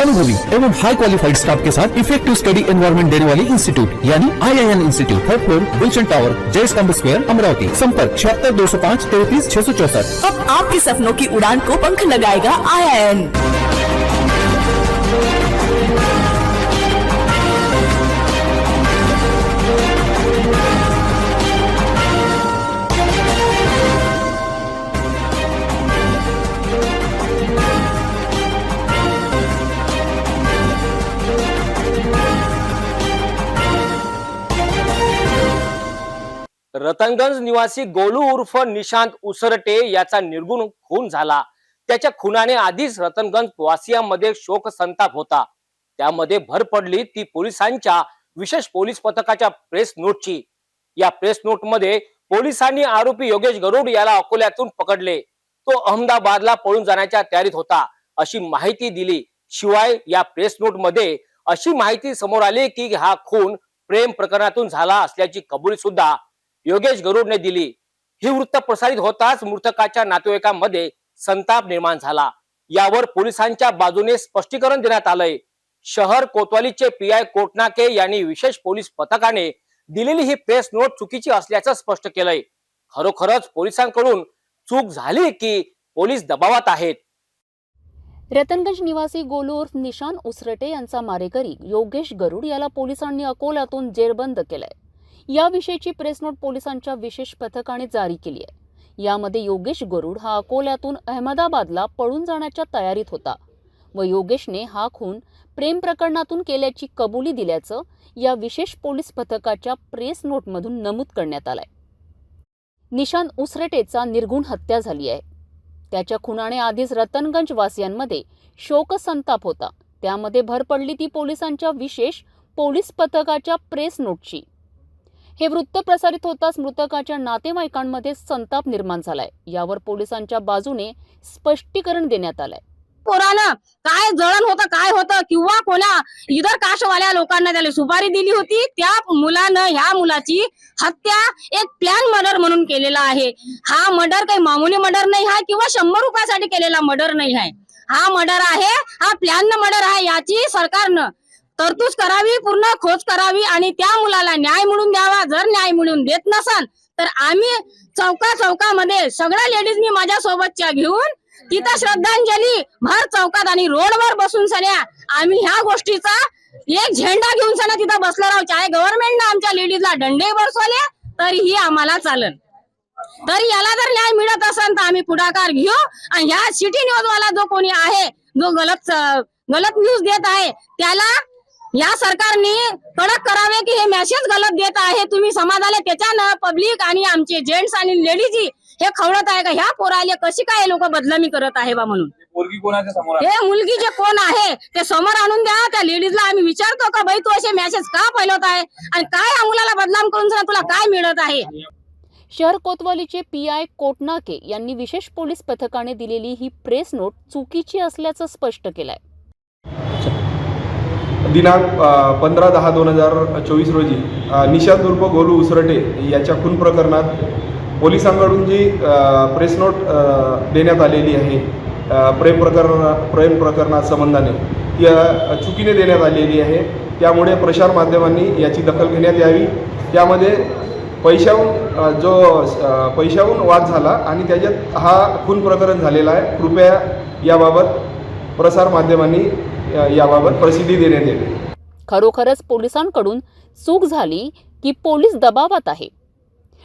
अनुभवी एवं हाई qualified staff के साथ इफेक्टिव स्टडी एनवायरमेंट देने वाली इंस्टीट्यूट यानी IIN institute, third floor, Gulshan tower, Jai Stambh square, Amravati. संपर्क 76-205-33-664। अब आपके सपनों की उड़ान को पंख लगाएगा IIN। रतनगंज निवासी गोलू उर्फ निशांत उसरटे याचा निर्गुण खून झाला। त्याच्या खुनाने आधीच रतनगंज वासियांमध्ये शोक संताप होता। त्यामध्ये भर पडली ती पोलिसांच्या विशेष पोलीस पथकाच्या प्रेस नोटची। या प्रेस नोट मध्ये पोलिसांनी आरोपी योगेश गरुड याला अकोल्यातून पकडले। तो अहमदाबादला पळून जाण्याच्या तयारीत होता अशी माहिती दिली। शिवाय या प्रेस नोट मध्ये अशी माहिती समोर आली की हा खून प्रेम प्रकरणातून झाला असल्याची कबुली सुद्धा योगेश गरुडने दिली। ही वृत्त प्रसारित होताच मृतकाच्या नातेवाईकांमध्ये संताप निर्माण झाला। यावर पोलिसांच्या बाजूने स्पष्टीकरण देण्यात आलंय। शहर कोतवालीचे PI कोटनाके यांनी विशेष पोलीस पथकाने दिलेली ही प्रेस नोट चुकीची असल्याचं स्पष्ट केलंय। खरोखरच पोलिसांकडून चूक झाली की पोलीस दबावात आहेत? रतनगंज निवासी गोलू उर्फ निशांत उसरटे यांचा मारेकरी योगेश गरुड याला पोलिसांनी अकोल्यातून जेरबंद केलंय। याविषयीची प्रेस नोट पोलिसांच्या विशेष पथकाने जारी केली आहे। यामध्ये योगेश गरुड हा अकोल्यातून अहमदाबादला पळून जाण्याच्या तयारीत होता व योगेशने हा खून प्रेम प्रकरणातून केल्याची कबुली दिल्याचं या विशेष पोलीस पथकाच्या प्रेस नोटमधून नमूद करण्यात आलंय। निशांत उसरटेचा निर्गुण हत्या झाली आहे। त्याच्या खुनाने आधीच रतनगंज वासियांमध्ये शोकसंताप होता। त्यामध्ये भर पडली ती पोलिसांच्या विशेष पोलीस पथकाच्या प्रेस नोटची। हे वृत्त प्रसारित होताच मृतकाच्या नातेवाईकांमध्ये संताप निर्माण झालाय। यावर पोलिसांच्या बाजूने स्पष्टीकरण देण्यात आलंय। पोरानं काय जळण होतं काय होतं किंवा कोणा इतर कास्टवाल्या लोकांना त्याला सुपारी दिली होती, त्या मुलानं ह्या मुलाची हत्या एक प्लॅन मर्डर म्हणून केलेला आहे। हा मर्डर काही मामूली मर्डर नाही आहे किंवा 100 रुपयासाठी केलेला मर्डर नाही आहे। हा मर्डर आहे, हा प्लॅन मर्डर आहे। याची सरकारनं तरतूद करावी, पूर्ण खोज करावी आणि त्या मुलाला न्याय मिळवून द्यावा। जर न्याय मिळवून देत नसन तर आम्ही चौकामध्ये सगळ्या लेडीजनी माझ्या सोबतच्या घेऊन तिथं श्रद्धांजली भर चौकात आणि रोडवर बसून सन्या आम्ही ह्या गोष्टीचा एक झेंडा घेऊन सन्या तिथं बसलो राहू। चाहे गव्हर्नमेंटने आमच्या लेडीजला दंडे बसवले तरीही आम्हाला चालन। तरी याला जर न्याय मिळत असेल तर आम्ही पुढाकार घेऊ आणि ह्या सिटी न्यूज वाला जो कोणी आहे, जो गलत न्यूज देत आहे, त्याला या सरकारने कडक करावे की हे मेसेज गलत देत आहे तुम्ही समाजाला। त्याच्यानं पब्लिक आणि आमचे जेंट्स आणि लेडीज हे खवळत आहे का ह्या पोराले कशी काय लोक बदनामी करत आहे बा म्हणून। मुलगी कोणाच्या समोर हे मुलगी जे कोण आहे ते समोर आणून द्या। त्या लेडीजला आम्ही विचारतो का बाई तू असे मेसेज का फैलवत आहे आणि काय या मुलाला बदनाम करून तुला काय मिळत आहे। शहर कोतवालीचे PI कोटनाके यांनी विशेष पोलीस पथकाने दिलेली ही प्रेस नोट चुकीची असल्याचं स्पष्ट केलंय। दिनांक 15/10/2024 रोजी निशांत उर्फ गोलू उसरटे याच्या खून प्रकरणात पोलिसांकडून जी प्रेस नोट देण्यात आलेली आहे प्रेम प्रकरणा संबंधाने ती चुकीने देण्यात आलेली आहे। त्यामुळे प्रसार माध्यमांनी याची दखल घेण्यात यावी। त्यामध्ये पैशाहून वाद झाला आणि त्याच्यात हा खून प्रकरण झालेला आहे। कृपया याबाबत प्रसार माध्यमांनी याबाबत प्रसिद्धी देण्यात यावी। खरोखरच पोलिसांकडून चूक झाली की पोलीस दबावात आहे?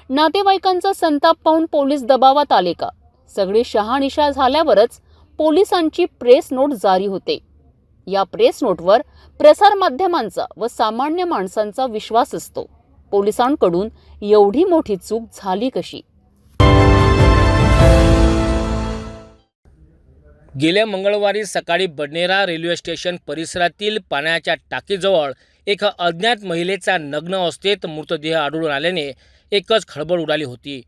नातेवाईकांचा संताप पाहून पोलीस दबावात आले का? सगळी शहानिशा झाल्यावरच पोलिसांची प्रेस नोट जारी होते। या प्रेस नोटवर प्रसार माध्यमांचा व सामान्य माणसांचा विश्वास असतो। पोलिसांकडून एवढी मोठी चूक झाली कशी? गेल्या मंगळवारी सकाळी बडनेरा रेल्वे स्टेशन परिसरातील पाण्याच्या टाकीजवळ एका अज्ञात महिलेचा नग्न अवस्थेत मृतदेह आढळून आल्याने एकच खळबळ उडाली होती।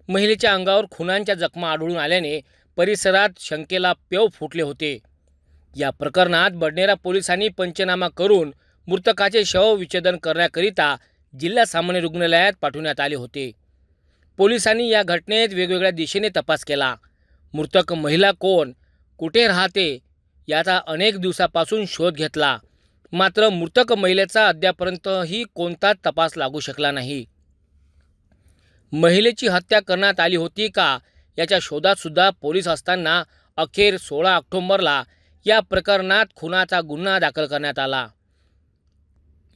महिलेच्या अंगावर खुनांच्या जखमा आढळून आल्याने परिसरात शंकेला पेव फुटले होते। या प्रकरणात बडनेरा पोलिसांनी पंचनामा करून मृतकाचे शवविच्छेदन करण्याकरिता जिल्हा सामान्य रुग्णालयात पाठवण्यात आले होते। पोलिसांनी या घटनेत वेगवेगळ्या दिशेने तपास केला। मृतक महिला कोण, कुठे राहते याचा अनेक दिवसापासून शोध घेतला, मात्र मृतक महिलेचा अद्यापर्यंतही कोणताच तपास लागू शकला नाही. महिलेची हत्या करण्यात आली होती का याच्या शोधात सुद्धा पोलीस असताना अखेर 16 ऑक्टोबरला या प्रकरणात खुनाचा गुन्हा दाखल करण्यात आला.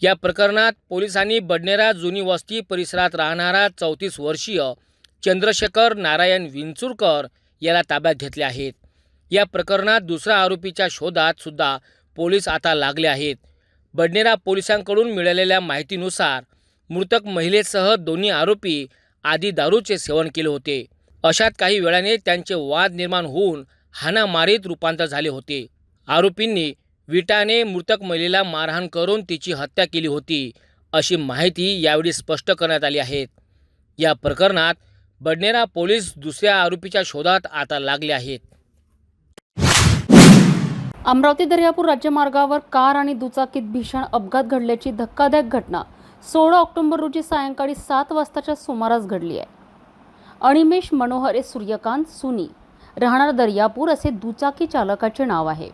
या प्रकरणात पोलिसांनी बडनेरा जुनी वस्ती परिसरात राहणारा 34 वर्षीय चंद्रशेखर नारायण विंचुरकर याला ताब्यात घेतले आहेत. या प्रकरणात दुसऱ्या आरोपीच्या शोधात सुद्धा पोलीस आता लागले आहेत. बडनेरा पोलिसांकडून मिळालेल्या माहितीनुसार मृतक महिलेसह दोन्ही आरोपी आधी दारूचे सेवन केले होते. अशात काही वेळाने त्यांचे वाद निर्माण होऊन हाणामारीत रूपांतर झाले होते. आरोपींनी विटाने मृतक महिलेला मारहाण करून तिची हत्या केली होती, अशी माहिती यावेळी स्पष्ट करण्यात आली आहे. या प्रकरणात बडनेरा पोलीस दुसऱ्या आरोपीच्या शोधात आता लागले आहेत. अमरावती दर्यापूर राज्यमार्गावर कार आणि दुचाकीत भीषण अपघात घडल्याची धक्कादायक घटना 16 ऑक्टोबर रोजी सायंकाळी 7 वाजताच्या सुमारास घडली आहे. अनिमेश मनोहर सूर्यकांत सुनी राहणार दर्यापूर असे दुचाकी चालकाचे नाव आहे.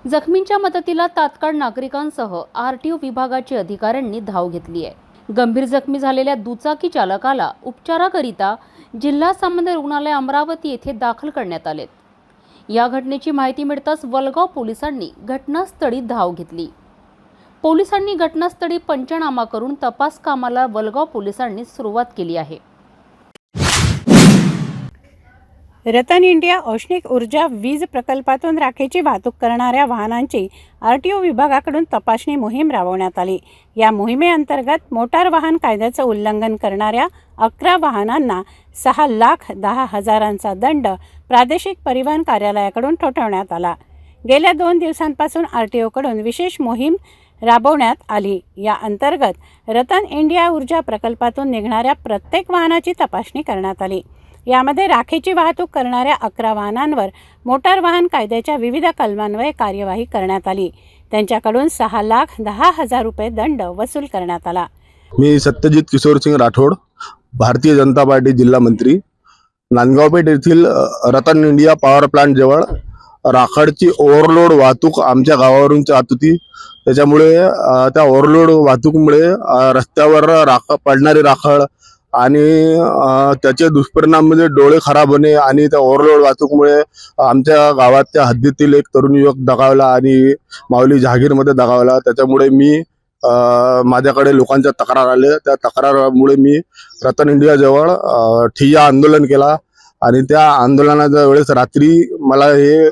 जखमींच्या मदतीला तात्काळ नागरिकांसह आरटीओ विभागाच्या अधिकाऱ्यांनी धाव घेतली आहे. गंभीर जखमी झालेल्या दुचाकी चालकाला उपचाराकरिता जिल्हा सामान्य रुग्णालय अमरावती येथे दाखल करण्यात आले. या घटनेची माहिती मिळताच वलगाव पोलिसांनी घटनास्थळी धाव घेतली. पोलिसांनी घटनास्थळी पंचनामा करून तपास कामाला वलगाव पोलिसांनी सुरुवात केली आहे. रतन इंडिया औष्णिक ऊर्जा वीज प्रकल्पातून राखेची वाहतूक करणाऱ्या वाहनांची आरटीओ विभागाकडून तपासणी मोहीम राबवण्यात आली. या मोहिमेअंतर्गत मोटार वाहन कायद्याचं उल्लंघन करणाऱ्या 11 वाहनांना 6,10,000चा दंड प्रादेशिक परिवहन कार्यालयाकडून ठोठावण्यात आला. गेल्या 2 दिवसांपासून आरटीओकडून विशेष मोहीम राबवण्यात आली. या अंतर्गत रतन इंडिया ऊर्जा प्रकल्पातून निघणाऱ्या प्रत्येक वाहनाची तपासणी करण्यात आली. यामध्ये राखेची वाहतूक करणाऱ्या 11 वाहनांवर मोटार वाहन कायद्याच्या विविध कलमान्वये कार्यवाही करण्यात आली. त्यांच्याकडून 6,10,000 रुपये दंड वसूल करण्यात आला. मी सत्यजित किशोरसिंग राठोड, भारतीय जनता पार्टी जिल्हा मंत्री. नांदगावपेठ येथील रतन इंडिया पॉवर प्लांट जवळ राखाडची ओव्हरलोड वाहतूक आमच्या गावावरून जात होती. त्याच्यामुळे त्या ओव्हरलोड वाहतूकमुळे रस्त्यावर पडणारी राखाड आणि त्याचे दुष्परिणाम म्हणजे डोळे खराब होणे आणि त्या ओव्हरलोड वाहतूकमुळे आमच्या गावाच्या हद्दीतील एक तरुण युवक दगावला आणि माऊली जहागीरमध्ये दगावला. त्याच्यामुळे मी माझ्याकडे लोकांच्या तक्रार आल्या. त्या तक्रारामुळे मी रतन इंडिया जवळ ठिय्या आंदोलन केला आणि त्या आंदोलनाच्या वेळेस रात्री मला हे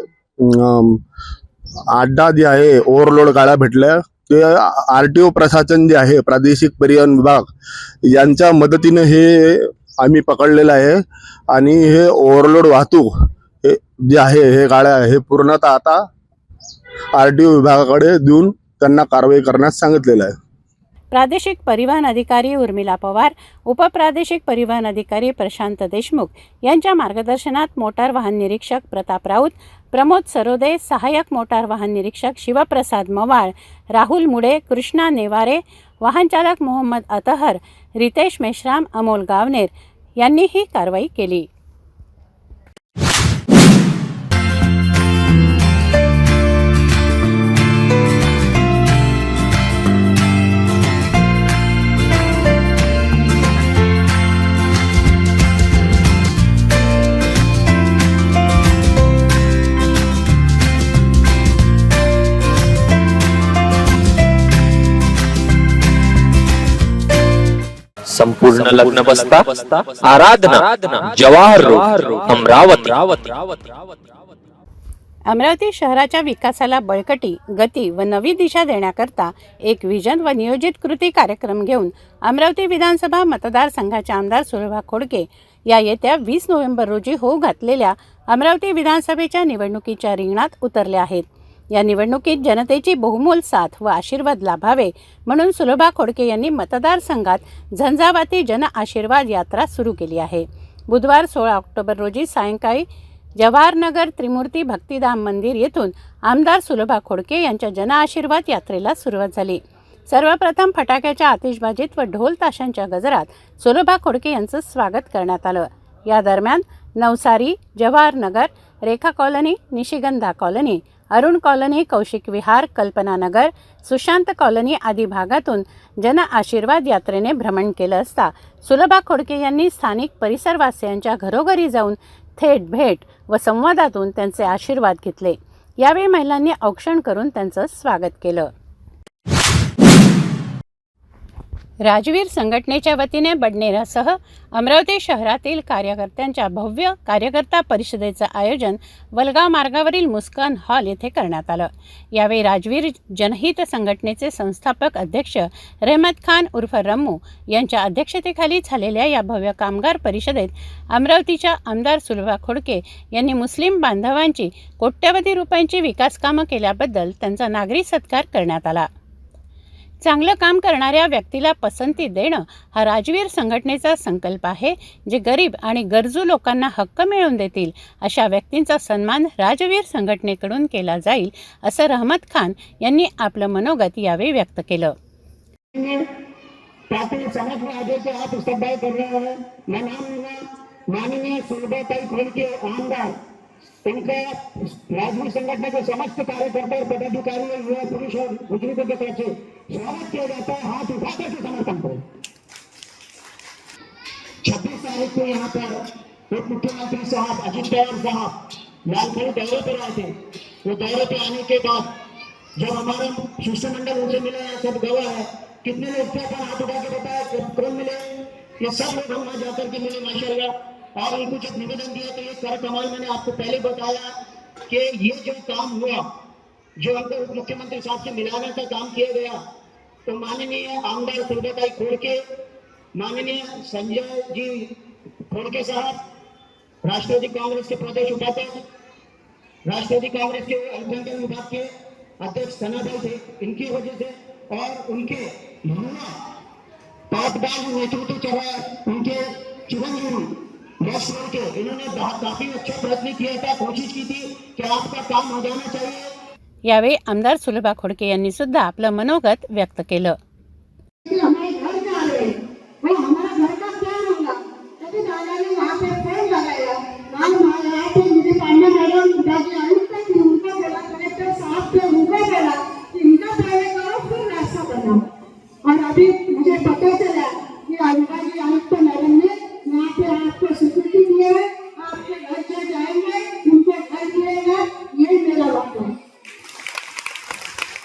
अड्डा जे आहे ओव्हरलोड गाड्या भेटल्या. ते आरटीओ प्रशासन जे आहे प्रादेशिक परिवहन विभाग यांच्या मदतीने हे आम्ही पकडलेलं आहे आणि हे ओव्हरलोड वाहतूक हे जे आहे हे गाड्या हे पूर्णतः आता आरटीओ विभागाकडे देऊन त्यांना कारवाई करण्यास सांगितलेलं आहे. प्रादेशिक परिवहन अधिकारी उर्मिला पवार, उपप्रादेशिक परिवहन अधिकारी प्रशांत देशमुख यांच्या मार्गदर्शनात मोटार वाहन निरीक्षक प्रताप राऊत, प्रमोद सरोदे, सहाय्यक मोटार वाहन निरीक्षक शिवप्रसाद मवाळ, राहुल मुडे, कृष्णा नेवारे, वाहन चालक मोहम्मद अतहर, रितेश मेश्राम, अमोल गावनेर यांनी ही कारवाई केली. संपूर्ण लग्न बसता आराधना जवाहर रोड अमरावती. अमरावती शहराच्या विकासाला बळकटी, गती व नवी दिशा देण्याकरता एक विजन व नियोजित कृती कार्यक्रम घेऊन अमरावती विधानसभा मतदारसंघाचे आमदार सुलभा खोडके या येत्या 20 नोव्हेंबर रोजी होऊ घातलेल्या अमरावती विधानसभेच्या निवडणुकीच्या रिंगणात उतरले आहेत. या निवडणुकीत जनतेची बहुमोल साथ व आशीर्वाद लाभावे म्हणून सुलभा खोडके यांनी मतदारसंघात झंझावाती जन आशीर्वाद यात्रा सुरू केली आहे. बुधवार 16 ऑक्टोबर रोजी सायंकाळी जवाहरनगर त्रिमूर्ती भक्तिधाम मंदिर येथून आमदार सुलभा खोडके यांच्या जन आशीर्वाद यात्रेला सुरुवात झाली. सर्वप्रथम फटाक्याच्या आतिषबाजीत व ढोल ताशांच्या गजरात सुलभा खोडके यांचं स्वागत करण्यात आलं. या दरम्यान नवसारी, जवाहरनगर, रेखा कॉलनी, निशिगंधा कॉलनी, अरुण कॉलनी, कौशिक विहार, कल्पना नगर, सुशांत कॉलनी आदी भागातून जन आशीर्वाद यात्रेने भ्रमण केलं असता सुलभा खोडके यांनी स्थानिक परिसरवासियांच्या घरोघरी जाऊन थेट भेट व संवादातून त्यांचे आशीर्वाद घेतले। यावेळी महिलांनी औक्षण करून त्यांचं स्वागत केलं। राजवीर संघटनेच्या वतीने बडनेरासह अमरावती शहरातील कार्यकर्त्यांच्या भव्य कार्यकर्ता परिषदेचं आयोजन वलगाव मार्गावरील मुस्कान हॉल येथे करण्यात आलं। यावेळी राजवीर जनहित संघटनेचे संस्थापक अध्यक्ष रहमत खान उर्फ रम्मू यांच्या अध्यक्षतेखाली झालेल्या या भव्य कामगार परिषदेत अमरावतीच्या आमदार सुलभा खोडके यांनी मुस्लिम बांधवांची कोट्यवधी रुपयांची विकास कामं केल्याबद्दल त्यांचा नागरी सत्कार करण्यात आला। चांगलं काम करणाऱ्या व्यक्तीला पसंती देणं हा राजवीर संघटनेचा संकल्प आहे। जे गरीब आणि गरजू लोकांना हक्क मिळवून देतील अशा व्यक्तींचा सन्मान राजवीर संघटनेकडून केला जाईल, असं रहमत खान यांनी आपलं मनोगत यावेळी व्यक्त केलं। माननीय सुलभाताई खोडके आमदार, उनका राजवीर संगठन के समस्त कार्यकर्ता और पदाधिकारी और युवा पुरुष और बुजुर्गों के तरफ से स्वागत किया जाता है। हाथ उठाकर के समर्थन करें। 26 तारीख को यहाँ पर उप मुख्यमंत्री साहब अजित पवार साहब लालखड़ी दौरे पर आए थे। वो दौरे पे आने के बाद जब हमारा शिष्टमंडल उनसे मिला, सब गवाह है, कितने लोग थे अपन हाथ उठा के बताया, कौन मिले? ये सब लोग हम वहाँ जाकर के मिले माशाल्लाह, और उनको जब निवेदन दिया तो ये कर कमाल मैंने आपको पहले बताया कि ये जो काम हुआ, जो हमको उप मुख्यमंत्री साहब से मिलाने का काम किया गया, तो माननीय आमदार सुलभाताई खोडके, माननीय संजय जी खोडके साहब, राष्ट्रवादी कांग्रेस के प्रदेश उपाध्यक्ष, राष्ट्रवादी कांग्रेस के अल्पसंख्यक विभाग के अध्यक्ष सनाभाई थे, इनकी वजह से और उनके युवा पाटबाज नेतृत्व चला, उनके चिरंजीवी के इन्होंने काफी अच्छा प्रयत्न किया था, कोशिश की थी कि आपका काम हो जाना चाहिए। यावेळी आमदार सुलभा खोडके यांनी सुद्धा आपलं मनोगत व्यक्त केलं। हमारे घर में आ रहे, वो हमारा घर का क्या होगा? कभी दादाजी वहाँ पे फोन लगाया, यहाँ पे मुझे पांडे मैडम दादी आयुक्त थी, उनका बोला, कलेक्टर साहब थे, उनका बोला कि इनका पहले करो फिर रास्ता बनाओ। और अभी मुझे पता चला कि अधिकारी आयुक्त मैडम ने यहाँ पे आपको स्वीकृति दी है, आपके घर से जाएंगे, उनको घर मिलेगा, ये मेरा वादा है।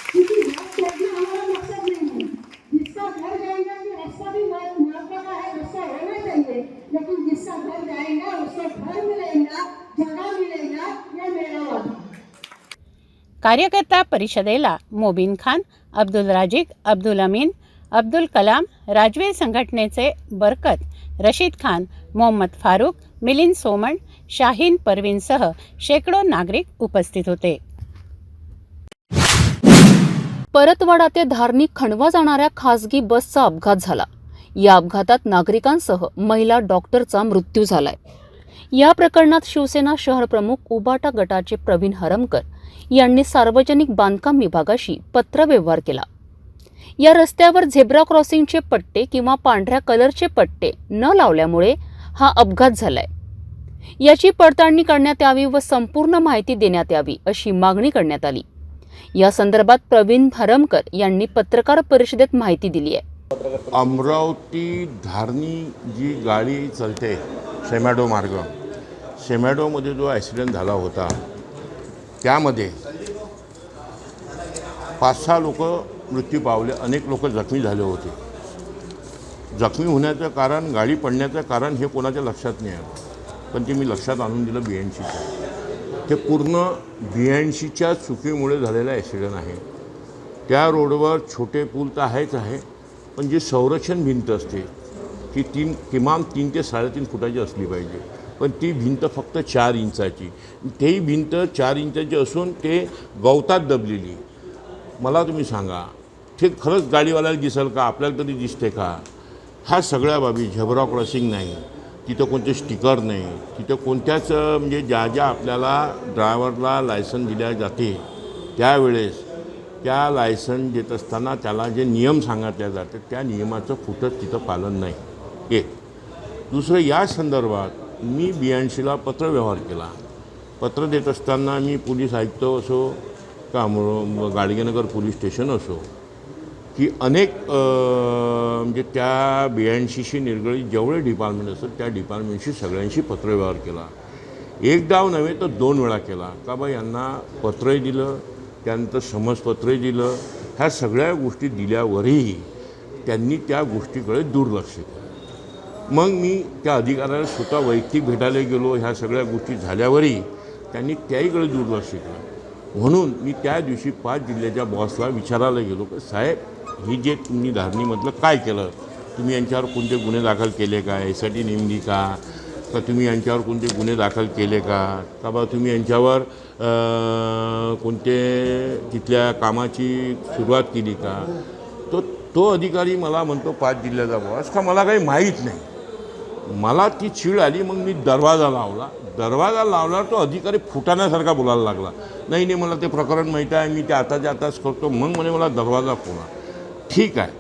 क्योंकि घर छोड़ना हमारा मकसद नहीं है, जिसका घर जाएगा कि रास्ता भी महत्व का है, रास्ता होना चाहिए, लेकिन जिसका घर जाएगा उसको घर मिलेगा, जगह मिलेगा, ये मेरा वादा है। कार्यकर्ता परिषदेला मोबिन खान, अब्दुल राजिक, अब्दुल अमीन, अब्दुल कलाम, राजवीर संघटनेचे बरकत, रशीद खान, मोहम्मद फारूक, मिलिंद सोमण, शाहीन परवीनसह शेकडो नागरिक उपस्थित होते। परतवाडा ते धारणी खंडवा जाणाऱ्या खासगी बसचा अपघात झाला। या अपघातात नागरिकांसह महिला डॉक्टरचा मृत्यू झालाय। या प्रकरणात शिवसेना शहर प्रमुख उबाटा गटाचे प्रवीण हरमकर यांनी सार्वजनिक बांधकाम विभागाशी पत्रव्यवहार केला। या रस्त्यावर झेब्रा क्रॉसिंगचे पट्टे किंवा पांढऱ्या कलरचे पट्टे न लावल्यामुळे हा अपघात झालाय। याची पडताळणी करण्यात यावी व संपूर्ण माहिती देण्यात यावी अशी मागणी करण्यात आली। या संदर्भात प्रवीण हरमकर यांनी पत्रकार परिषदेत माहिती दिली आहे। अमरावती धारणी जी गाडी चलते शेमॅडो मार्ग, शेमॅडोमध्ये जो ॲक्सिडेंट झाला होता त्यामध्ये 5-6 लोक मृत्यू पावले, अनेक लोक जखमी झाले होते। जखमी होण्याचं कारण, गाडी पडण्याचं कारण हे कोणाच्या लक्षात नाही आलं, पण ते मी लक्षात आणून दिलं BNCच्या। ते पूर्ण BNCच्या चुकीमुळे झालेला ॲक्सिडेंट आहे। त्या रोडवर छोटे पूल तर आहेच आहे, पण जी संरक्षण भिंत असते ती किमान 3 ते 3.5 फुटाची असली पाहिजे, पण ती भिंत फक्त 4 इंचाची। तेही भिंत 4 इंचाची असून ते गवतात दबलेली। मला तुम्ही सांगा, ते खरंच गाडीवाल्याला दिसेल का? आपल्याला तरी दिसते का? ह्या सगळ्या बाबी, झेब्रा क्रॉसिंग नाही, तिथं कोणते स्टिकर नाही, तिथं कोणत्याच म्हणजे ज्या आपल्याला ड्रायव्हरला लायसन दिल्या जाते त्यावेळेस त्या लायसन देत असताना त्याला जे नियम सांगितले जाते त्या नियमाचं फुटत तिथं पालन नाही। एक दुसरं, या संदर्भात मी BNCला पत्रव्यवहार केला। पत्र देत असताना मी पोलीस आयुक्त असो का गाडगेनगर पोलीस स्टेशन असो की अनेक म्हणजे त्या 82शी निगडीत जेवढे डिपार्टमेंट असतात त्या डिपार्टमेंटशी सगळ्यांशी पत्रव्यवहार केला. एक डाव नव्हे तर 2 वेळा केला का बा यांना पत्रही दिलं, त्यानंतर समजपत्रही दिलं. ह्या सगळ्या गोष्टी दिल्यावरही त्यांनी त्या गोष्टीकडे दुर्लक्ष केलं. मग मी त्या अधिकाऱ्याला स्वतः वैयक्तिक भेटायला गेलो. ह्या सगळ्या गोष्टी झाल्यावरही त्यांनी त्याहीकडे दुर्लक्ष केलं. म्हणून मी त्या दिवशी 5 जिल्ह्याच्या बॉसला विचारायला गेलो की साहेब, ही जे तुम्ही धारणीमधलं काय केलं, तुम्ही यांच्यावर कोणते गुन्हे दाखल केले का, यासाठी नेमली का तुम्ही यांच्यावर कोणते गुन्हे दाखल केले का बा तुम्ही यांच्यावर कोणते तिथल्या कामाची सुरुवात केली का. तो अधिकारी मला म्हणतो 5 जिल्ह्याचा बॉस का मला काही माहीत नाही. मला ती चीड आली. मग मी दरवाजा लावल्यावर तो अधिकारी फुटाण्यासारखा बोलायला लागला. नाही मला ते प्रकरण माहीत आहे, मी ते आताच करतो. मग म्हणे मला दरवाजा फोडा. ठीक आहे,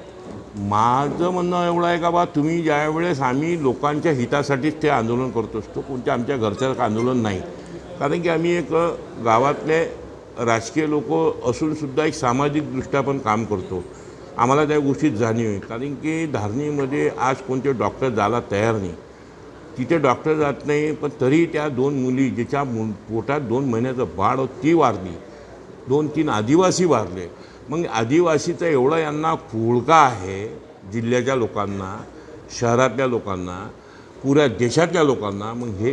माझं म्हणणं एवढं आहे का बा तुम्ही ज्यावेळेस आम्ही लोकांच्या हितासाठीच ते आंदोलन करत असतो, कोणत्या आमच्या घरचं आंदोलन नाही. कारण की आम्ही एक गावातले राजकीय लोक असूनसुद्धा एक सामाजिकदृष्ट्या पण काम करतो. आम्हाला त्या गोष्टीत जाणीव आहे. कारण की धारणीमध्ये आज कोणते डॉक्टर जायला तयार नाही. तिथे डॉक्टर जात नाही, पण तरी त्या 2 मुली ज्याच्या पोटात 2 महिन्याचं बाळ ती वारली. 2-3 आदिवासी वारले. मग आदिवासीचा एवढा यांना पुळका आहे, जिल्ह्याच्या लोकांना, शहरातल्या लोकांना, पुऱ्या देशातल्या लोकांना. मग हे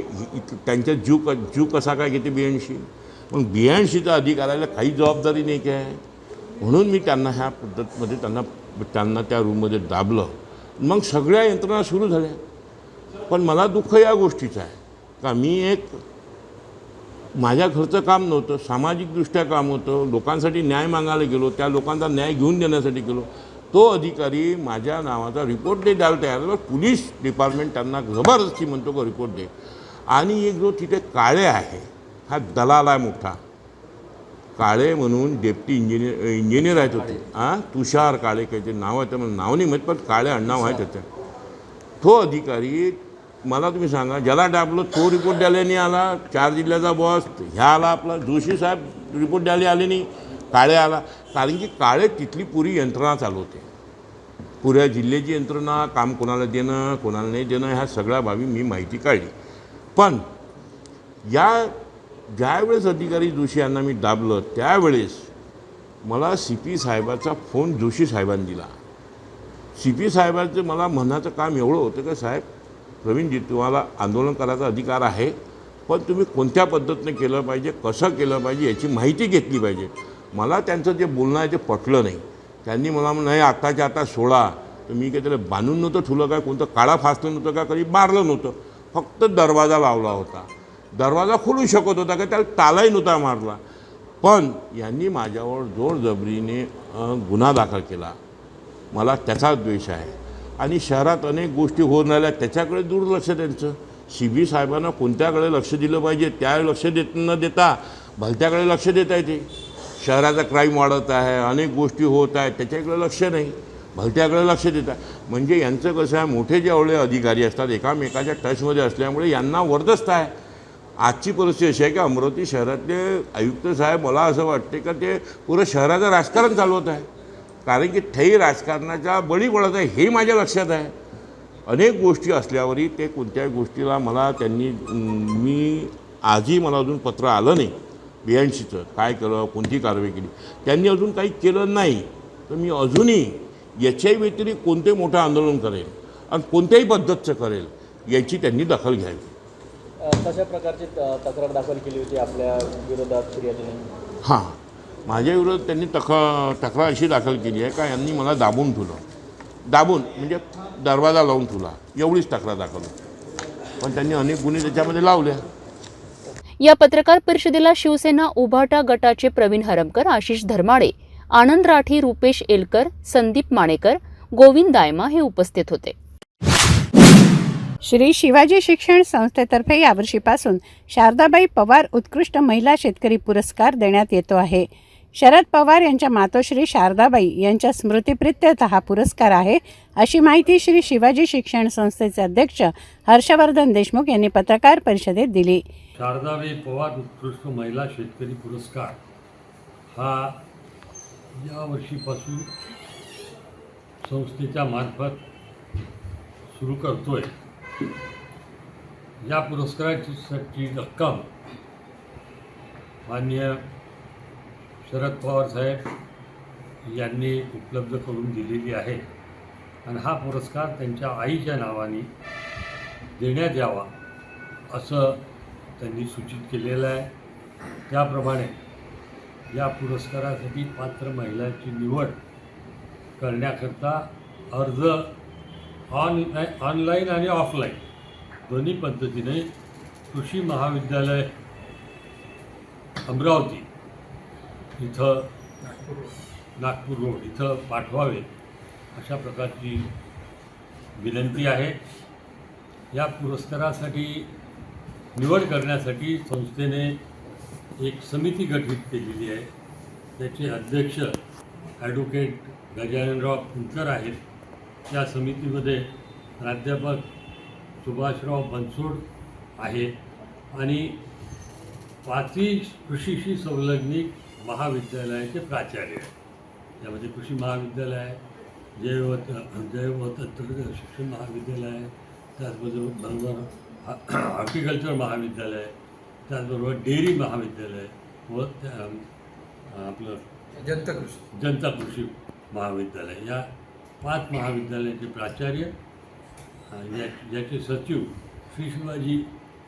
त्यांच्या जीव कसा काय घेते 82? मग 82चा अधिकाऱ्याला काही जबाबदारी नाही काय. म्हणून मी त्यांना ह्या पद्धतीमध्ये त्यांना त्या रूममध्ये दाबलं. मग सगळ्या यंत्रणा सुरू झाल्या. पण मला दुःख या गोष्टीचं आहे का मी माझ्या घरचं काम नव्हतं, सामाजिकदृष्ट्या काम होतं, लोकांसाठी न्याय मागायला गेलो, त्या लोकांचा न्याय घेऊन देण्यासाठी गेलो. तो अधिकारी माझ्या नावाचा रिपोर्ट द्यायला तयार झाला. पोलीस डिपार्टमेंट त्यांना जबरदस्ती म्हणतो का रिपोर्ट दे. आणि एक जो तिथे काळे आहे, हा दलाल आहे मोठा. काळे म्हणून डेप्टी इंजिनियर आहेत होते, तुषार काळे काहीतरी नाव आहे, मला नाव नाही माहीत, पण काळे आडनाव आहे त्याचं. तो अधिकारी मला तुम्ही सांगा, ज्याला डाबलो तो रिपोर्ट द्यायला नाही आला. 4 जिल्ह्याचा बॉस ह्या आला, आपला जोशी साहेब रिपोर्ट द्यायला आले नाही, काळे आला. कारण की काळे तिथली पुरी यंत्रणा चालवते. पुऱ्या जिल्ह्याची यंत्रणा, काम कोणाला देणं कोणाला नाही देणं, ह्या सगळ्या बाबी मी माहिती काढली. पण ज्यावेळेस अधिकारी जोशी यांना मी दाबलं त्यावेळेस मला CP साहेबाचा फोन जोशी साहेबांनी दिला. CP साहेबांचं मला म्हणायचं काम एवढं होतं की साहेब, प्रवीणजी तुम्हाला आंदोलन करायचा अधिकार आहे, पण तुम्ही कोणत्या पद्धतीने केलं पाहिजे, कसं केलं पाहिजे याची माहिती घेतली पाहिजे. मला त्यांचं जे बोलणं आहे ते पटलं नाही. त्यांनी मला नाही आत्ताच्या आता सोडा. तर मी काही त्याला बांधून नव्हतं ठुलं काय, कोणतं काळा फासलं नव्हतं का, कधी मारलं नव्हतं. फक्त दरवाजा लावला होता. दरवाजा खोलू शकत होता का, त्याला तालाही नव्हता मारला. पण यांनी माझ्यावर जोरजबरीने गुन्हा दाखल केला. मला त्याचा द्वेष आहे. आणि शहरात अनेक गोष्टी होऊन राहिल्या, त्याच्याकडे दुर्लक्ष त्यांचं. CB साहेबांना कोणत्याकडे लक्ष दिलं पाहिजे त्या लक्ष न देता भलत्याकडे लक्ष देता येते. शहराचा क्राईम वाढत आहे, अनेक गोष्टी होत आहेत, त्याच्याकडे लक्ष नाही, भलत्याकडे लक्ष देतात. म्हणजे यांचं कसं आहे, मोठे जेवढे अधिकारी असतात एकामेकाच्या टचमध्ये असल्यामुळे यांना वर्दस्त आहे. आजची परिस्थिती अशी आहे की अमरावती शहरातले आयुक्त साहेब, मला असं वाटते का ते पुरं शहराचं राजकारण चालवत आहे. कारण की थेही राजकारणाच्या बळी पडत आहे हे माझ्या लक्षात आहे. अनेक गोष्टी असल्यावरही ते कोणत्याही गोष्टीला मी आजही मला अजून पत्र आलं नाही 82चं काय केलं, कोणती कारवाई केली. त्यांनी अजून काही केलं नाही. तर मी अजूनही याच्याही व्यतिरिक्त कोणते मोठं आंदोलन करेल आणि कोणत्याही पद्धतीचं करेल याची त्यांनी दखल घ्यावी. कशा प्रकारची तक्रार दाखल केली होती आपल्या विरोधात फिर्यादीने? हां, माझ्या विरोधात त्यांनी तक्रार अशी दाखल केली आहे का यांनी मला दाबून म्हणजे दरवाजा लावून ठेवला, एवढीच तक्रार दाखल होती. पण त्यांनी अनेक गुन्हे त्याच्यामध्ये लावल्या. या पत्रकार परिषदेला शिवसेना उभाटा गटाचे प्रवीण हरमकर, आशिष धर्माडे, आनंद राठी, रुपेश एलकर, संदीप माणेकर, गोविंद दायमा हे उपस्थित होते. श्री शिवाजी शिक्षण संस्थेतर्फे यावर्षीपासून शारदाबाई पवार उत्कृष्ट महिला शेतकरी पुरस्कार देण्यात येतो आहे. शरद पवार यांच्या मातोश्री शारदाबाई यांच्या स्मृतिप्रित्यर्थ हा पुरस्कार आहे, अशी माहिती श्री शिवाजी शिक्षण संस्थेचे अध्यक्ष हर्षवर्धन देशमुख यांनी पत्रकार परिषदेत दिली. शारदाबाई पवार उत्कृष्ट महिला शेतकरी पुरस्कार हा या वर्षीपासून संस्थेच्या मार्फत सुरू करतोय. या पुरस्काराची रक्कम माननीय शरद पवार साहेब यांनी उपलब्ध करून दिलेली आहे आणि हा पुरस्कार त्यांच्या आईच्या नावाने देण्यात यावा असं त्यांनी सूचित केलेलं आहे. त्याप्रमाणे या पुरस्कारासाठी पात्र महिलांची निवड करण्याकरता अर्ज ऑनलाईन आणि ऑफलाईन दोन्ही पद्धतीने कृषी महाविद्यालय अमरावती इथं नागपूर रोड इथं पाठवावे अशा प्रकारची विनंती आहे. या पुरस्कारासाठी निवड करण्यासाठी संस्थेने एक समिती गठीत केलेली आहे. त्याचे अध्यक्ष ॲडव्होकेट गजाननराव फुंकर आहेत. त्या समितीमध्ये प्राध्यापक सुभाषराव बनसोड आहे आणि 5ही कृषीशी संलग्नित महाविद्यालयाचे प्राचार्य आहेत. त्यामध्ये कृषी महाविद्यालय आहे, जैव तंत्रज्ञान शिक्षण महाविद्यालय आहे, त्याचबरोबर हॉर्टिकल्चर महाविद्यालय आहे, त्याचबरोबर डेअरी महाविद्यालय व आपलं जनता कृषी महाविद्यालय या 5 महाविद्यालयाचे प्राचार्य याचे सचिव श्री शिवाजी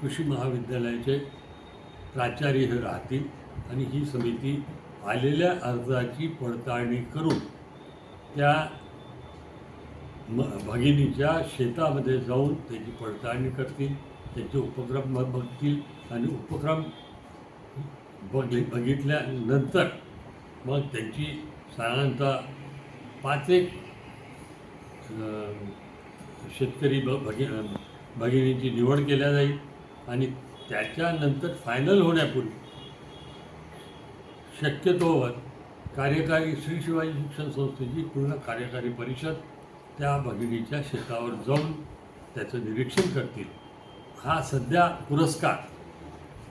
कृषी महाविद्यालयाचे प्राचार्य हे राहतील आणि ही समिती आलेल्या अर्जाची पडताळणी करून त्या भगिनीच्या शेतामध्ये जाऊन त्याची पडताळणी करतील, त्याचे उपक्रम बघतील आणि उपक्रम बघितल्यानंतर मग त्यांची साधारणतः 5 शेतकरी भगिनींची निवड केल्या जाईल आणि त्याच्यानंतर फायनल होण्यापूर्वी शक्यतोवर कार्यकारी श्री शिवाजी शिक्षण संस्थेची पूर्ण कार्यकारी परिषद त्या भगिनीच्या शेतावर जाऊन त्याचं निरीक्षण करतील. हा सध्या पुरस्कार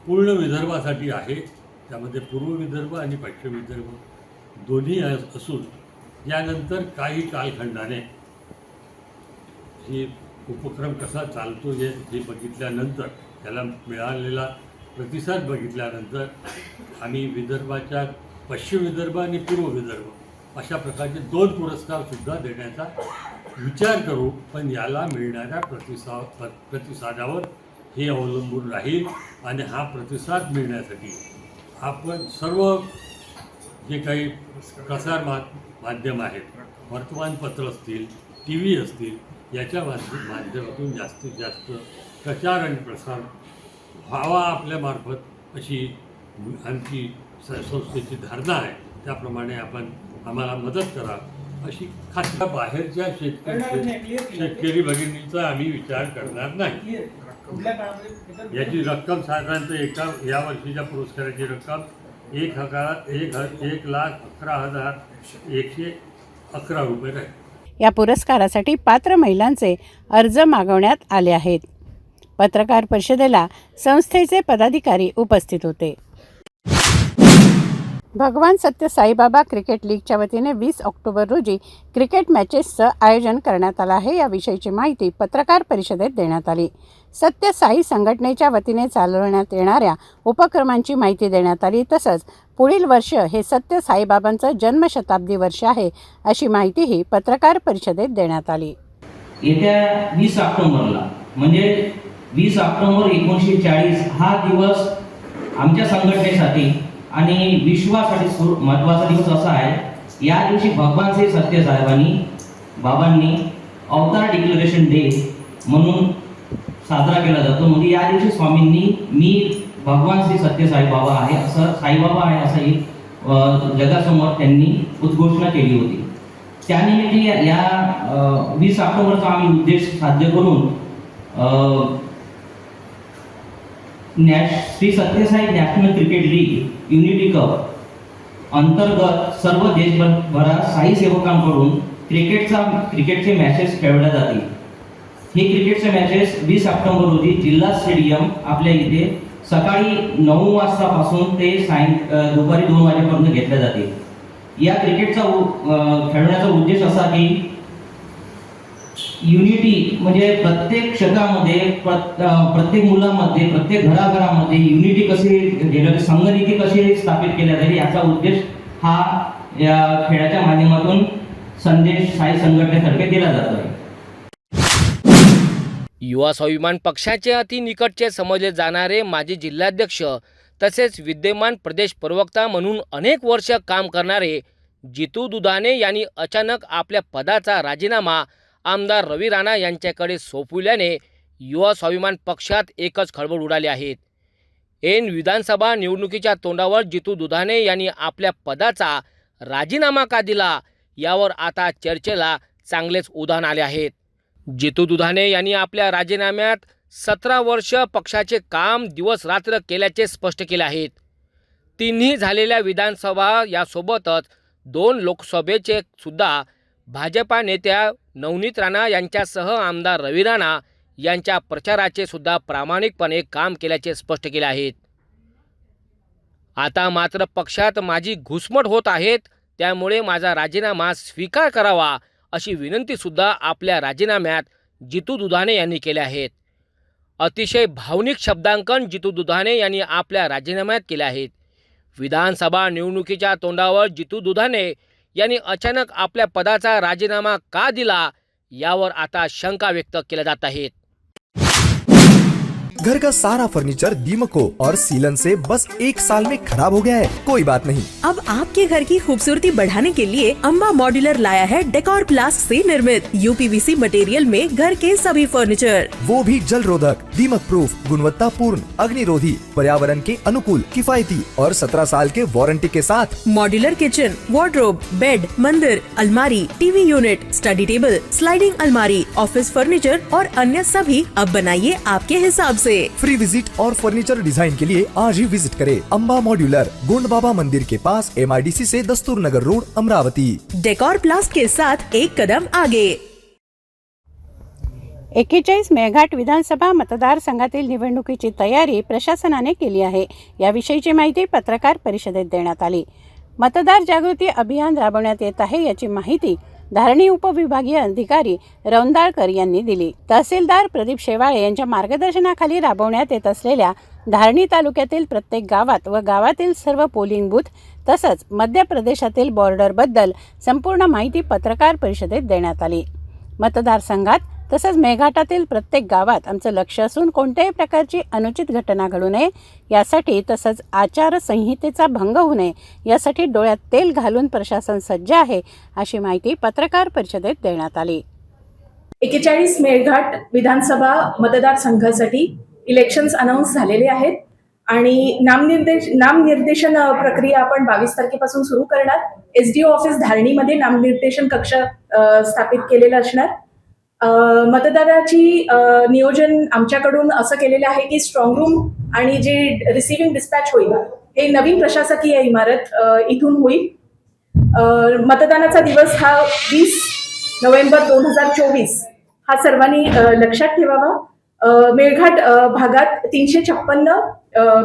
पूर्ण विदर्भासाठी आहे. त्यामध्ये पूर्व विदर्भ आणि पश्चिम विदर्भ दोन्ही असून यानंतर काही कालखंडाने ही उपक्रम कसा चालतो हे बघितल्यानंतर त्याला मिळालेला प्रतिसाद बघितल्यानंतर आम्ही विदर्भाच्या पश्चिम विदर्भ आणि पूर्व विदर्भ अशा प्रकारचे 2 पुरस्कारसुद्धा देण्याचा विचार करू. पण याला मिळणाऱ्या प्रतिसादावर हे अवलंबून राहील आणि हा प्रतिसाद मिळण्यासाठी आपण सर्व जे काही प्रसार माध्यम आहेत, वर्तमानपत्र असतील, टी व्ही असतील, याच्या माध्यमातून जास्तीत जास्त प्रचार आणि प्रसार व्हावा आपल्यामार्फत अशी आमची संस्थेची धारणा आहे. त्याप्रमाणे आपण आम्हाला मदत करा अशी खात्री. बाहेरच्या शेतकरी भगिनींचा आम्ही विचार करणार नाही. याची रक्कम साधारणतः या वर्षीच्या पुरस्काराची रक्कम 1,11,111 रुपये आहे. या पुरस्कारासाठी पात्र महिलांचे अर्ज मागवण्यात आले आहेत. पत्रकार परिषदेला संस्थेचे पदाधिकारी उपस्थित होते. भगवान सत्य साईबाबा क्रिकेट लीगच्या वतीने 20 ऑक्टोबर रोजी क्रिकेट मॅचेसचं आयोजन करण्यात आलं आहे. याविषयीची माहिती पत्रकार परिषदेत देण्यात आली. सत्य साई संघटनेच्या वतीने चालवण्यात येणाऱ्या उपक्रमांची माहिती देण्यात आली. तसंच पुढील वर्ष हे सत्य साईबाबांचं जन्मशताब्दी वर्ष आहे अशी माहितीही पत्रकार परिषदेत देण्यात आली. येत्या 20 ऑक्टोबरला म्हणजे 20 ऑक्टोबर 1940 हा दिवस आमच्या संघटनेसाठी आणि विश्वासाठी महत्त्वाचा दिवस असा आहे. या दिवशी भगवान श्री सत्य साहेबांनी बाबांनी अवतार डिक्लेरेशन डे म्हणून साजरा केला जातो. म्हणजे या दिवशी स्वामींनी मी भगवान श्री सत्य साईबाबा आहे असं साईबाबा आहे असं एक जगासमोर त्यांनी उद्घोषणा केली होती. त्यानिमित्त या 20 ऑक्टोबरचा आम्ही उद्देश साध्य करून Shri Sathya Sai national cricket league unity cup अंतर्गत सर्व देशभरात साई सेवकांकडून क्रिकेटचे मॅचेस खेळवल्या जातील. हे क्रिकेटचे मॅचेस 20 ऑक्टोबर रोजी जिल्हा स्टेडियम आपल्या इथे सकाळी 9 वाजतापासून ते दुपारी 2 वाजेपर्यंत घेतल्या जाते. या क्रिकेटचा खेळण्याचा उद्देश असा की युनिटी म्हणजे प्रत्येक क्षेत्रामध्ये प्रत्येक मुलामध्ये प्रत्येक घराघरामध्ये युनिटी कशी संघनीती कशी स्थापित केल्या जाईल याचा उद्देश हा या खेळाच्या माध्यमातून संदेश साई संघटनेतर्फे दिला जातो आहे. युवा स्वाभिमान पक्षाचे अति निकटचे समजले जाणारे माजी जिल्हाध्यक्ष तसेच विद्यमान प्रदेश प्रवक्ता म्हणून अनेक वर्ष काम करणारे जितू दुधाणे यांनी अचानक आपल्या पदाचा राजीनामा आमदार रवी राणा यांच्याकडे सोपविल्याने युवा स्वाभिमान पक्षात एकच खळबळ उडाली आहे. ऐन विधानसभा निवडणुकीच्या तोंडावर जितू दुधाणे यांनी आपल्या पदाचा राजीनामा का दिला यावर आता चर्चेला चांगलेच उधाण आले आहेत. जितू दुधाणे यांनी आपल्या राजीनाम्यात 17 वर्ष पक्षाचे काम दिवस रात्र केल्याचे स्पष्ट केले आहेत. तिन्ही झालेल्या विधानसभा यासोबतच 2 लोकसभेचे सुद्धा भाजपा नेत्या नवनीत राणा यांच्यासह आमदार रवी राणा यांच्या प्रचाराचे सुद्धा प्रामाणिकपणे काम केल्याचे स्पष्ट केले आहेत. आता मात्र पक्षात माझी घुसमट होत आहेत, त्यामुळे माझा राजीनामा स्वीकार करावा अशी विनंती सुद्धा आपल्या राजीनाम्यात जितू दुधाणे यांनी केले आहेत. अतिशय भावनिक शब्दांकन जितू दुधाणे यांनी आपल्या राजीनाम्यात केले आहेत. विधानसभा निवडणुकीच्या तोंडावर जितू दुधाणे यांनी अचानक आपल्या पदाचा राजीनामा का दिला यावर आता शंका व्यक्त केल्या जात आहेत. घर का सारा फर्नीचर दीमकों और सीलन से बस 1 साल में खराब हो गया है, कोई बात नहीं. अब आपके घर की खूबसूरती बढ़ाने के लिए अम्बा मॉड्यूलर लाया है डेकोर प्लास्ट से निर्मित यूपीवीसी मटेरियल में घर के सभी फर्नीचर, वो भी जल रोधक, दीमक प्रूफ, गुणवत्ता पूर्ण, अग्निरोधी, पर्यावरण के अनुकूल, किफायती और 17 साल के वारंटी के साथ. मॉड्यूलर किचन, वार्डरोब, बेड, मंदिर, अलमारी, TV unit, study table, sliding अलमारी, ऑफिस फर्नीचर और अन्य सभी अब बनाइए आपके हिसाब से. फ्री विजिट और फर्नीचर डिजाइन के लिए आज ही विजिट करें अम्बा मॉड्यूलर, गोंड बाबा मंदिर के पास, MIDC से दस्तूर नगर रोड, अमरावती. डेकोर प्लास्ट के साथ एक कदम आगे. 41 मेळघाट विधानसभा मतदारसंघातील निवडणुकीची तयारी प्रशासनाने केली आहे. याविषयीची माहिती पत्रकार परिषदेत देण्यात आली. मतदार जागृती अभियान राबवण्यात येत आहे याची माहिती धारणी उपविभागीय अधिकारी रौंदाळकर यांनी दिली. तहसीलदार प्रदीप शेवाळे यांच्या मार्गदर्शनाखाली राबवण्यात येत असलेल्या धारणी तालुक्यातील प्रत्येक गावात व गावातील सर्व पोलिंग बूथ तसंच मध्य प्रदेशातील बॉर्डरबद्दल संपूर्ण माहिती पत्रकार परिषदेत देण्यात आली. मतदारसंघात तसंच मेळघाटातील प्रत्येक गावात आमचं लक्ष असून कोणत्याही प्रकारची अनुचित घटना घडू नये यासाठी तसंच आचारसंहितेचा भंग होऊ नये यासाठी डोळ्यात तेल घालून प्रशासन सज्ज आहे अशी माहिती पत्रकार परिषदेत देण्यात आली. 41 मेळघाट विधानसभा मतदारसंघासाठी इलेक्शन्स अनाऊन्स झालेले आहेत आणि नामनिर्देशन प्रक्रिया आपण 22 तारखेपासून सुरू करणार. SDO ऑफिस धारणीमध्ये नामनिर्देशन कक्ष स्थापित केलेला असणार. मतदाराची नियोजन आमच्याकडून असं केलेलं आहे की स्ट्रॉंग रूम आणि जे रिसिव्हिंग डिस्पॅच होईल हे नवीन प्रशासकीय इमारत इथून होईल. मतदानाचा दिवस हा 20 नोव्हेंबर 2024 हा सर्वांनी लक्षात ठेवावा. मेळघाट भागात 356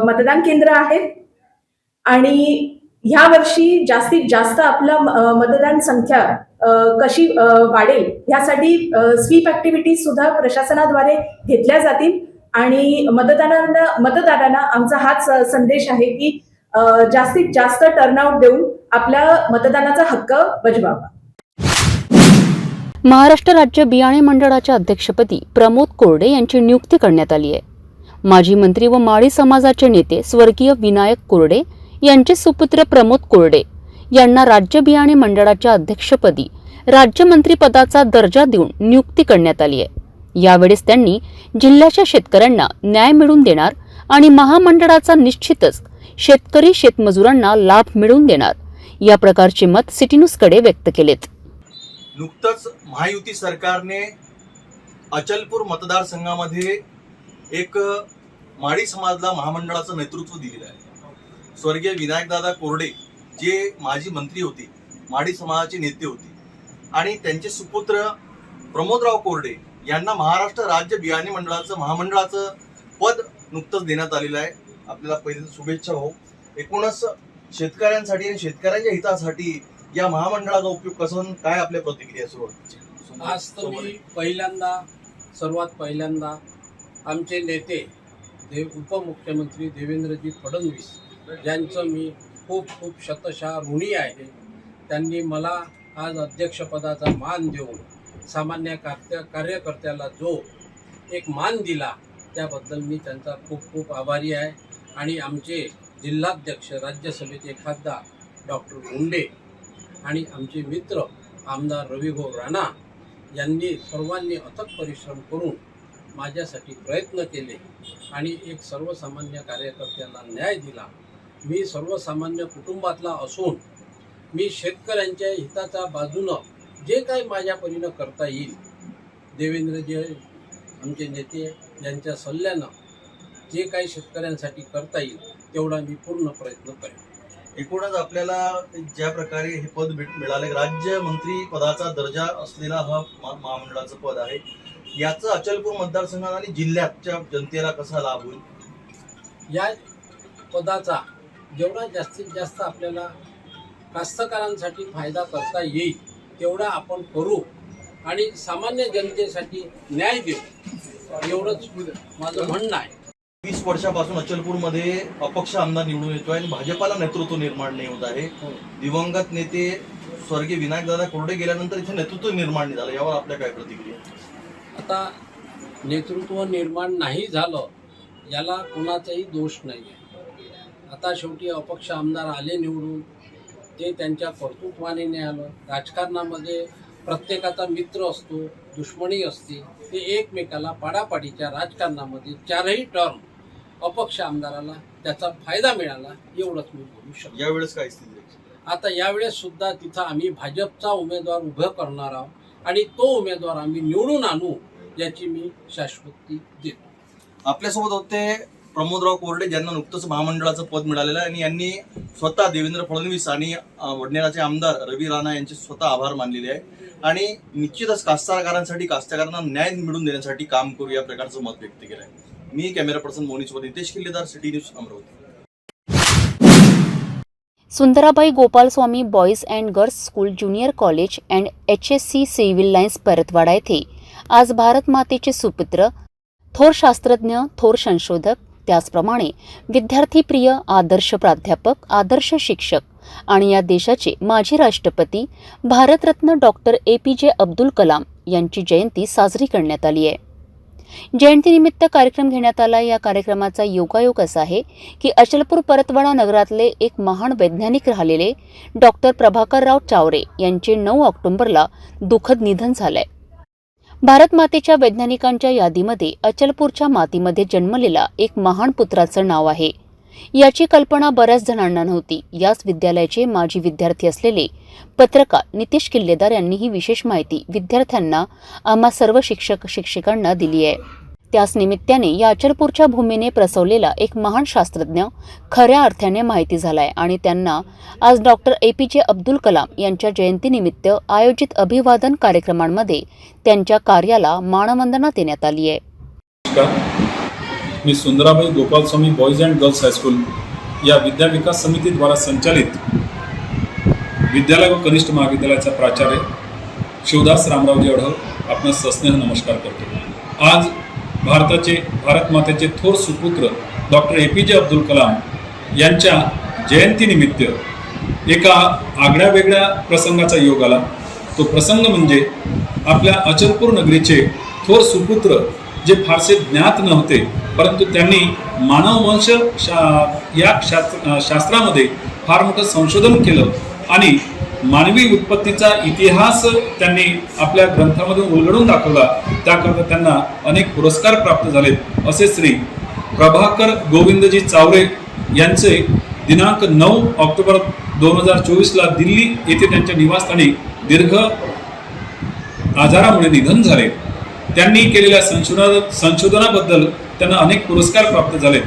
मतदान केंद्र आहेत आणि ह्या वर्षी जास्तीत जास्त आपला मतदान संख्या कशी वाढेल यासाठी स्वीप ऍक्टिव्हिटीज सुद्धा प्रशासनाद्वारे घेतल्या जातील आणि मतदारांना आमचा हाच संदेश आहे की जास्तीत जास्त टर्नआउट देऊन आपल्या मतदानाचा हक्क बजवावा. महाराष्ट्र राज्य बियाणे मंडळाच्या अध्यक्षपदी प्रमोद कोरडे यांची नियुक्ती करण्यात आली आहे. माजी मंत्री व माळी समाजाचे नेते स्वर्गीय विनायक कोरडे यांचे सुपुत्र प्रमोद कोरडे यांना राज्य बियाणे मंडळाच्या अध्यक्षपदी राज्यमंत्रीपदाचा दर्जा देऊन नियुक्ती करण्यात आली आहे. यावेळेस त्यांनी जिल्ह्याच्या शेतकऱ्यांना न्याय मिळवून देणार आणि महामंडळाचा निश्चितच शेतकरी शेतमजुरांना लाभ मिळवून देणार या प्रकारचे मत सिटी न्यूजकडे व्यक्त केलेत. नुकतंच महायुती सरकारने अचलपूर मतदारसंघामध्ये एक माळी समाजाला महामंडळाचं नेतृत्व दिलेलं आहे. स्वर्गीय विनायकदादा कोरडे जे माजी मंत्री होते, माळी समाजाचे नेते होते आणि त्यांचे सुपुत्र प्रमोदराव कोरडे यांना महाराष्ट्र राज्य बियाणे मंडळाचं महामंडळाचं पद नुकतंच देण्यात आलेलं आहे. आपल्याला पहिले शुभेच्छा हो. एकूणच शेतकऱ्यांसाठी आणि शेतकऱ्यांच्या हितासाठी या महामंडळाचा उपयोग कसा, काय आपल्या प्रतिक्रिया सुरू? आज तर मी सर्वात पहिल्यांदा आमचे नेते उपमुख्यमंत्री देवेंद्रजी फडणवीस यांचं मी खूप खूप शतशः ऋणी आहे. त्यांनी मला आज अध्यक्षपदाचा मान देऊन सामान्य कार्यकर्त्याला जो एक मान दिला त्याबद्दल मी त्यांचा खूप खूप आभारी आहे. आणि आमचे जिल्हाध्यक्ष राज्यसभेचे खासदार डॉक्टर गुंडे आणि आमचे मित्र आमदार रविभाऊ राणा यांनी सर्वांनी अथक परिश्रम करून माझ्यासाठी प्रयत्न केले आणि एक सर्वसामान्य कार्यकर्त्याला न्याय दिला. मी सर्वसामान्य कुटुंबातला असून मी शेतकऱ्यांच्या हिताच्या बाजूनं जे काही माझ्या परीनं करता येईल, देवेंद्रजी आमचे नेते यांच्या सल्ल्यानं जे काही शेतकऱ्यांसाठी करता येईल तेवढा मी पूर्ण प्रयत्न करेन. एकूणच आपल्याला ज्या प्रकारे हे पद मिळाले, राज्यमंत्री पदाचा दर्जा असलेला हा महामंडळाचं पद आहे, याचा अचलपूर मतदारसंघात आणि जिल्ह्याच्या जनतेला कसा लाभ होईल? या पदाचा जेवढा जास्तीत जास्त आपल्याला कास्तकारांसाठी फायदा करता येईल तेवढा आपण करू आणि सामान्य जनतेसाठी न्याय देऊ, एवढंच माझं म्हणणं आहे. 20 वर्षापासून अचलपूरमध्ये अपक्ष आमदार निवडून येतोय आणि भाजपाला नेतृत्व निर्माण नाही होत आहे. दिवंगत नेते स्वर्गीय विनायकदादा कोरडे गेल्यानंतर इथे नेतृत्व निर्माण नाही झालं, यावर आपल्या काय प्रतिक्रिया? आता नेतृत्व निर्माण नाही झालं याला कोणाचाही दोष नाही आहे. आता शेवटी अपक्ष आमदार आले निवडून, ते त्यांच्या कर्तृत्वाने नाही आलं. राजकारणामध्ये प्रत्येकाचा मित्र असतो, दुश्मनी असते. ते एकमेकाला पाडापाडीच्या राजकारणामध्ये 4ही टर्म अपक्ष आमदाराला त्याचा फायदा मिळाला, एवढंच मी बोलू शकतो. यावेळेस काय स्थिती आहे? आता यावेळेस सुद्धा तिथं आम्ही भाजपचा उमेदवार उभं करणार आहोत आणि तो उमेदवार आम्ही निवडून आणू याची मी शाश्वती देतो. आपल्यासोबत होते प्रमोदराव कोरडे, ज्यांना नुकतंच महामंडळाचं पद मिळालेलं आहे आणि यांनी स्वतः देवेंद्र फडणवीस आणि वडनेराचे आमदार रवी राणा यांचे स्वतः आभार मानलेले आहे आणि निश्चितच कास्तकारांना न्याय मिळवून देण्यासाठी काम करू या प्रकारचं मत व्यक्त केलं आहे. मी कॅमेरा पर्सन मोनीसोबत Nitesh Killedar, city news, Amravati. Sundarabai Gopal Swami boys and girls school junior college and HSC civil lines Paratwada येथे आज भारत मातेचे सुपुत्र, थोर शास्त्रज्ञ, थोर संशोधक, त्याचप्रमाणे विद्यार्थीप्रिय, आदर्श प्राध्यापक, आदर्श शिक्षक आणि या देशाचे माजी राष्ट्रपती भारतरत्न डॉक्टर APJ अब्दुल कलाम यांची जयंती साजरी करण्यात आली आहे. जयंतीनिमित्त कार्यक्रम घेण्यात आला. या कार्यक्रमाचा योगायोग असा आहे की अचलपूर परतवाडा नगरातले एक महान वैज्ञानिक राहिलेले डॉक्टर प्रभाकरराव चावरे यांचे 9 ऑक्टोबरला दुःखद निधन झालंय. भारत मातेच्या वैज्ञानिकांच्या यादीमध्ये अचलपूरच्या मातीमध्ये जन्मलेला एक महान पुत्राचं नाव आहे. याची कल्पना बऱ्याच जणांना नव्हती. याच विद्यालयाचे माजी विद्यार्थी असलेले पत्रकार नितेश किल्लेदार यांनी ही विशेष माहिती विद्यार्थ्यांना, आम्हा सर्व शिक्षक शिक्षिकांना दिली आहे. त्याच निमित्ताने या अचलपूरच्या भूमीने प्रसवलेला एक महान शास्त्रज्ञ खऱ्या अर्थाने माहिती झालाय आणि त्यांना आज डॉक्टर APJ अब्दुल कलाम यांच्या जयंतीनिमित्त आयोजित अभिवादन कार्यक्रमांमध्ये त्यांच्या कार्याला मानवंदना देण्यात आली आहे. मी Sundarabai Gopal Swami boys and girls high school या विद्या विकास समितीद्वारा संचालित विद्यालय व कनिष्ठ महाविद्यालयाचा प्राचार्य शिवदास रामरावजी अढळ आपण सस्नेह नमस्कार करतो. आज भारत मातेचे थोर सुपुत्र डॉक्टर APJ अब्दुल कलाम यांच्या जयंतीनिमित्त एका आगळ्या वेगळ्या प्रसंगाचा योग आला. तो प्रसंग म्हणजे आपल्या अचलपूर नगरीचे थोर सुपुत्र, जे फारसे ज्ञात नव्हते परंतु त्यांनी मानववंश या शास्त्रामध्ये फार मोठं संशोधन केलं आणि मानवी उत्पत्तीचा इतिहास त्यांनी आपल्या ग्रंथामधून उलगडून दाखवला. त्याकरता त्यांना अनेक पुरस्कार प्राप्त झालेत. असे श्री प्रभाकर गोविंदजी चावरे यांचे दिनांक 9 ऑक्टोबर 2024ला दिल्ली येथे त्यांच्या निवासस्थानी दीर्घ आजारामुळे निधन झाले. त्यांनी केलेल्या संशोधनाबद्दल त्यांना अनेक पुरस्कार प्राप्त झाले.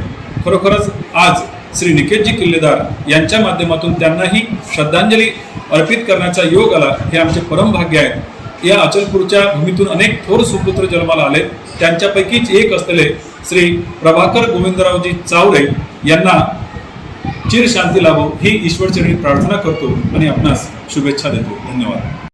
खरोखरच आज श्री निकेतजी किल्लेदार यांच्या माध्यमातून त्यांनाही श्रद्धांजली अर्पित करण्याचा योग आला, हे आमचे परम भाग्य आहे. या अचलपूरच्या भूमीतून अनेक थोर सुपुत्र जन्माला आले. त्यांच्यापैकीच एक असलेले श्री प्रभाकर गोविंदरावजी चावरे यांना चिर शांती लाभो ही ईश्वरचरणी प्रार्थना करतो आणि आपणास शुभेच्छा देतो. धन्यवाद.